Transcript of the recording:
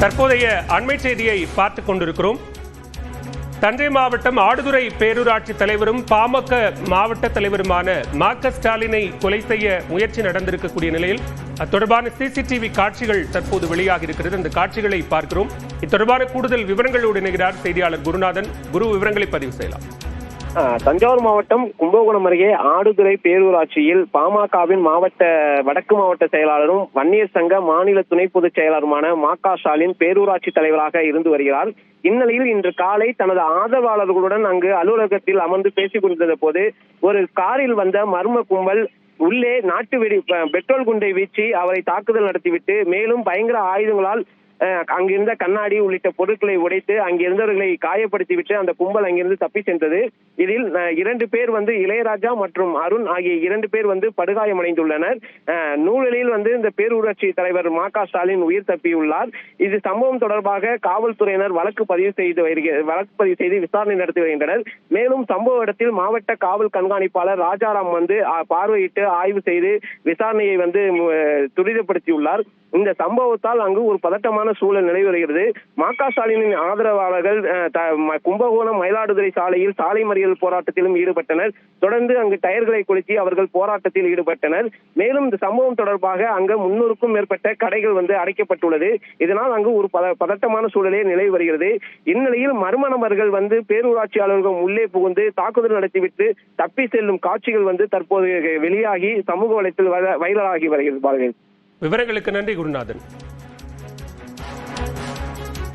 தற்போதைய அண்மை செய்தியை பார்த்துக் கொண்டிருக்கிறோம். தஞ்சை மாவட்டம் ஆடுதுறை பேரூராட்சி தலைவரும் பாமக மாவட்ட தலைவருமான மா.க. ஸ்டாலினை கொலை செய்ய முயற்சி நடந்திருக்கக்கூடிய நிலையில் தொடர்பான சிசிடிவி காட்சிகள் தற்போது வெளியாகி இருக்கிறது. அந்த காட்சிகளை பார்க்கிறோம். இத்தொடர்பான கூடுதல் விவரங்களோடு இணைகிறார் செய்தியாளர் குருநாதன். குரு, விவரங்களை பதிவு செய்யலாம். தஞ்சாவூர் மாவட்டம் கும்பகோணம் அருகே ஆடுதுறை பேரூராட்சியில் பாமகவின் வடக்கு மாவட்ட செயலாளரும் வன்னியர் சங்க மாநில துணை பொதுச் செயலாளருமான மா.க. ஸ்டாலின் பேரூராட்சி தலைவராக இருந்து வருகிறார். இந்நிலையில் இன்று காலை தனது ஆதரவாளர்களுடன் அங்கு அலுவலகத்தில் அமர்ந்து பேசிக் கொண்டிருந்த போது ஒரு காரில் வந்த மர்ம கும்பல் உள்ளே நாட்டு வெடி பெட்ரோல் குண்டை வீசி அவரை தாக்குதல் நடத்திவிட்டு மேலும் பயங்கர ஆயுதங்களால் அங்கிருந்த கண்ணாடி உள்ளிட்ட பொருட்களை உடைத்து அங்கிருந்தவர்களை காயப்படுத்திவிட்டு அந்த கும்பல் அங்கிருந்து தப்பி சென்றது. இதில் 2 பேர் இளையராஜா மற்றும் அருண் ஆகிய 2 பேர் படுகாயமடைந்துள்ளனர். நூலில் இந்த பேரூராட்சி தலைவர் மா.க. ஸ்டாலின் உயிர் தப்பியுள்ளார். இது சம்பவம் தொடர்பாக காவல்துறையினர் வழக்கு பதிவு செய்து விசாரணை நடத்தி வருகின்றனர். மேலும் சம்பவ இடத்தில் மாவட்ட காவல் கண்காணிப்பாளர் ராஜாராம் பார்வையிட்டு ஆய்வு செய்து விசாரணையை துரிதப்படுத்தியுள்ளார். இந்த சம்பவத்தால் அங்கு ஒரு பதட்டமான சூழல் நிலவி வருகிறது. மா.க. ஸ்டாலினின் ஆதரவாளர்கள் கும்பகோணம் மயிலாடுதுறை சாலையில் சாலை மறியல் போராட்டத்திலும் ஈடுபட்டனர். தொடர்ந்து அங்கு டயர்களை கொளுத்தி அவர்கள் போராட்டத்தில் ஈடுபட்டனர். மேலும் இந்த சம்பவம் தொடர்பாக அங்கு 300க்கும் மேற்பட்ட கடைகள் அடைக்கப்பட்டுள்ளது. இதனால் அங்கு ஒரு பதட்டமான சூழலே நிலவி வருகிறது. இந்நிலையில் மர்ம நபர்கள் பேரூராட்சியாளர்கள் உள்ளே புகுந்து தாக்குதல் நடத்திவிட்டு தப்பி செல்லும் காட்சிகள் தற்போது வெளியாகி சமூக வலைத்தில் வைரலாகி வருகிறது. விவரங்களுக்கு நன்றி குருநாதன்.